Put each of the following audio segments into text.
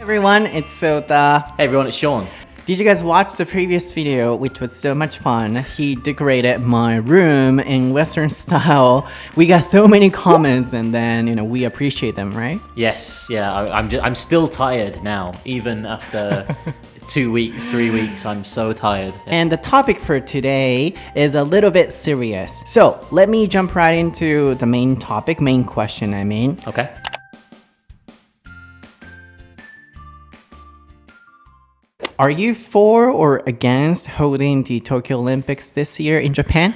Everyone, it's Sota. Hey everyone, it's Sean. Did you guys watch the previous video, which was so much fun? He decorated my room in Western style. We got so many comments, and then we appreciate them, right? Yes, yeah, I'm still tired now, even after 2 weeks, 3 weeks. I'm so tired. And the topic for today is a little bit serious. So let me jump right into the main question. Okay. Are you for or against holding the Tokyo Olympics this year in Japan?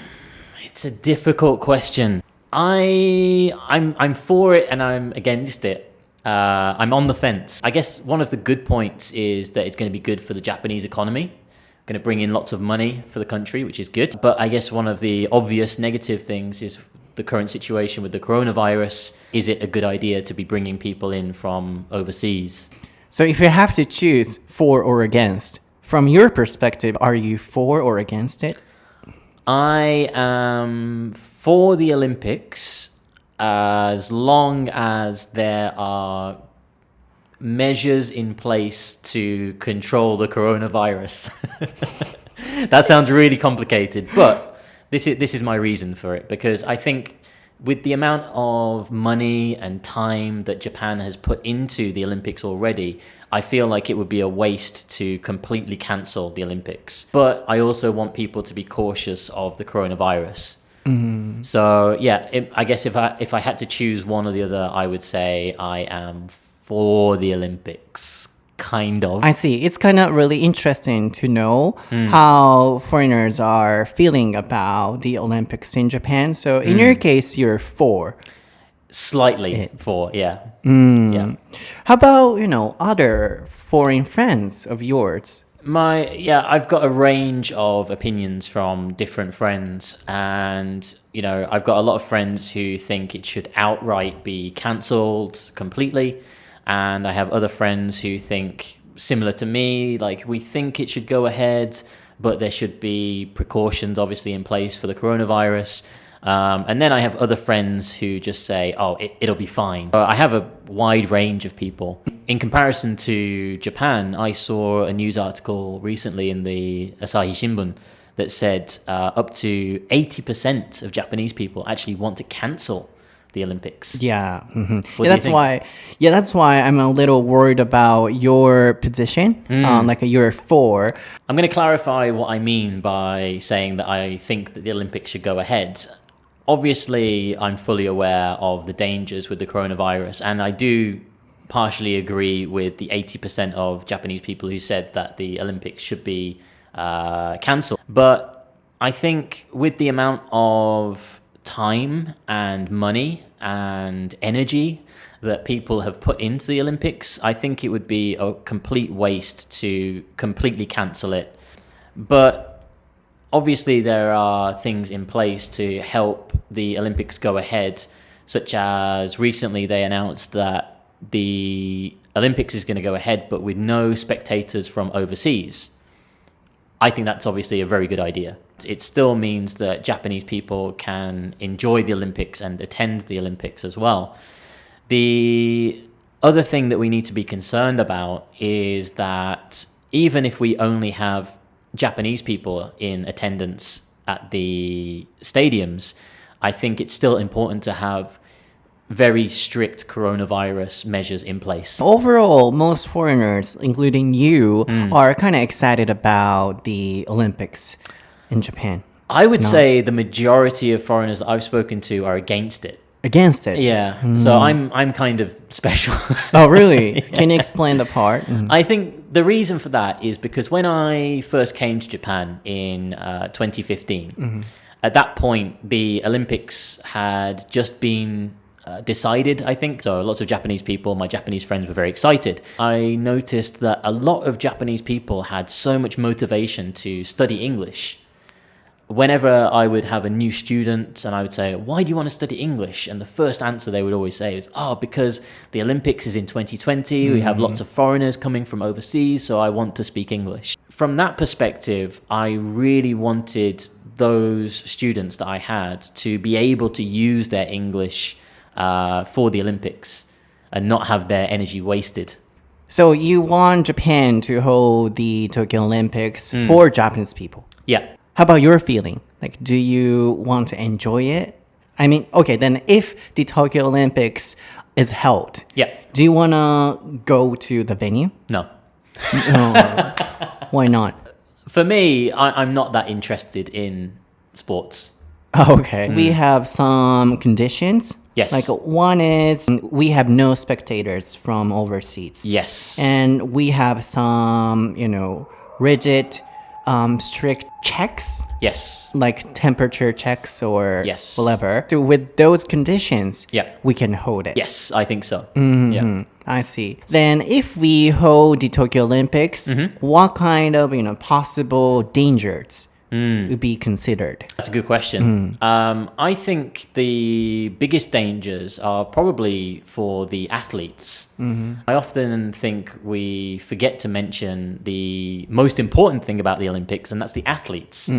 It's a difficult question. I'm for it and I'm against it. I'm on the fence. I guess one of the good points is that it's going to be good for the Japanese economy. Going to bring in lots of money for the country, which is good. But I guess one of the obvious negative things is the current situation with the coronavirus. Is it a good idea to be bringing people in from overseas? So if you have to choose for or against, from your perspective, are you for or against it? I am for the Olympics as long as there are measures in place to control the coronavirus. That sounds really complicated, but this is my reason for it, because I think with the amount of money and time that Japan has put into the Olympics already, I feel like it would be a waste to completely cancel the Olympics. But I also want people to be cautious of the coronavirus. Mm-hmm. So yeah, I guess if I had to choose one or the other, I would say I am for the Olympics. Kind of. I see. It's kind of really interesting to know how foreigners are feeling about the Olympics in Japan. So in your case, you're for. Slightly for, yeah. Yeah. How about, other foreign friends of yours? I've got a range of opinions from different friends, and I've got a lot of friends who think it should outright be cancelled completely. And I have other friends who think similar to me, like we think it should go ahead, but there should be precautions obviously in place for the coronavirus. And then I have other friends who just say, oh, it'll be fine. I have a wide range of people. In comparison to Japan, I saw a news article recently in the Asahi Shimbun that said up to 80% of Japanese people actually want to cancel the Olympics. Yeah. Mm-hmm. That's why I'm a little worried about your position. Like you're for. I'm going to clarify what I mean by saying that I think that the Olympics should go ahead. Obviously, I'm fully aware of the dangers with the coronavirus, and I do partially agree with the 80% of Japanese people who said that the Olympics should be cancelled. But I think with the amount of time and money and energy that people have put into the Olympics, I think it would be a complete waste to completely cancel it. But obviously there are things in place to help the Olympics go ahead, such as recently they announced that the Olympics is going to go ahead but with no spectators from overseas. I think that's obviously a very good idea. It still means that Japanese people can enjoy the Olympics and attend the Olympics as well. The other thing that we need to be concerned about is that even if we only have Japanese people in attendance at the stadiums, I think it's still important to have very strict coronavirus measures in place. Overall, most foreigners, including you, are kind of excited about the Olympics in Japan. I would say the majority of foreigners that I've spoken to are against it. Against it? Yeah. So I'm kind of special. Oh, really? Can you explain the part? I think the reason for that is because when I first came to Japan in 2015, at that point, the Olympics had just been decided, I think. So lots of Japanese people, my Japanese friends, were very excited. I noticed that a lot of Japanese people had so much motivation to study English. Whenever I would have a new student and I would say, why do you want to study English? And the first answer they would always say is, because the Olympics is in 2020. We have lots of foreigners coming from overseas, so I want to speak English. From that perspective, I really wanted those students that I had to be able to use their English for the Olympics and not have their energy wasted. So you want Japan to hold the Tokyo Olympics for Japanese people. Yeah. How about your feeling? Like, do you want to enjoy it? I mean, okay, then if the Tokyo Olympics is held, Yeah. do you want to go to the venue? No. No. Why not? For me, I'm not that interested in sports. Okay. We have some conditions. Yes. Like one is we have no spectators from overseas. Yes. And we have some, rigid, strict checks, Yes. like temperature checks or Yes. whatever. So with those conditions, Yeah. we can hold it. Yes, I think so. Yeah. I see. Then if we hold the Tokyo Olympics, what kind of, possible dangers would be considered? That's a good question. I think the biggest dangers are probably for the athletes. I often think we forget to mention the most important thing about the Olympics, and that's the athletes.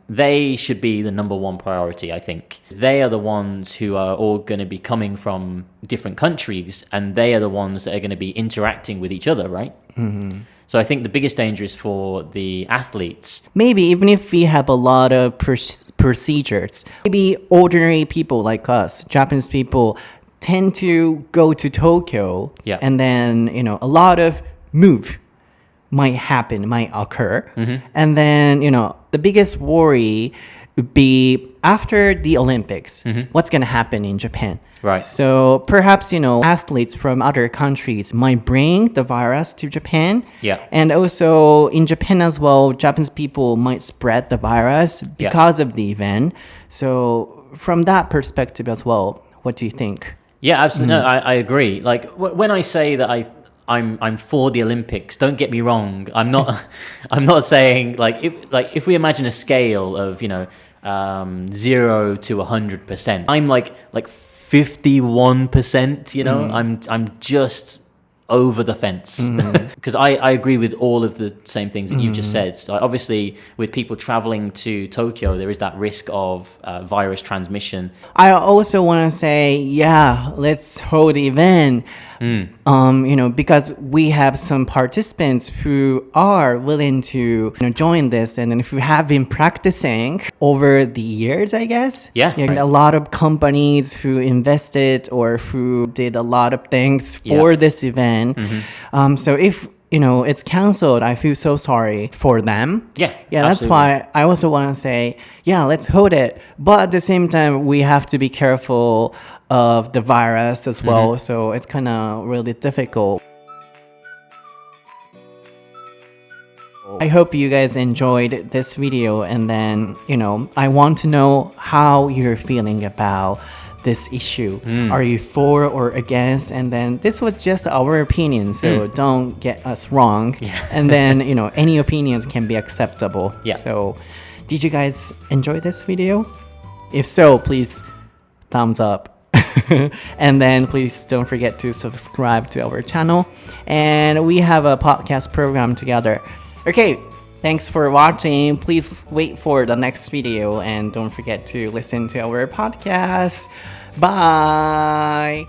They should be the number one priority, I think. They are the ones who are all going to be coming from different countries, and they are the ones that are going to be interacting with each other, right? So I think the biggest danger is for the athletes. Maybe even if we have a lot of procedures, maybe ordinary people like us, Japanese people, tend to go to Tokyo, Yeah. and then a lot of move might occur, and then the biggest worry would be after the Olympics, what's going to happen in Japan. Right. So perhaps, athletes from other countries might bring the virus to Japan. Yeah. And also in Japan as well, Japanese people might spread the virus because of the event. So from that perspective as well, what do you think? Yeah, absolutely. No, I agree. Like when I say that I'm for the Olympics, don't get me wrong. I'm not I'm not saying if we imagine a scale of 0 to 100%, I'm like 51%, I'm just over the fence because I agree with all of the same things that you've just said. So obviously with people traveling to Tokyo, there is that risk of virus transmission. I also want to say, let's hold the event. Because we have some participants who are willing to join this, and if we have been practicing over the years, I guess. Yeah. A lot of companies who invested or who did a lot of things for this event. So if it's canceled, I feel so sorry for them. Yeah, That's why I also want to say, let's hold it. But at the same time, we have to be careful of the virus as well. So it's kind of really difficult. I hope you guys enjoyed this video, and then, I want to know how you're feeling about this issue. Are you for or against? And then this was just our opinion, so don't get us wrong. And then, any opinions can be acceptable. So did you guys enjoy this video? If so, please thumbs up. And then please don't forget to subscribe to our channel. And we have a podcast program together. Okay, thanks for watching. Please wait for the next video, and don't forget to listen to our podcast. Bye.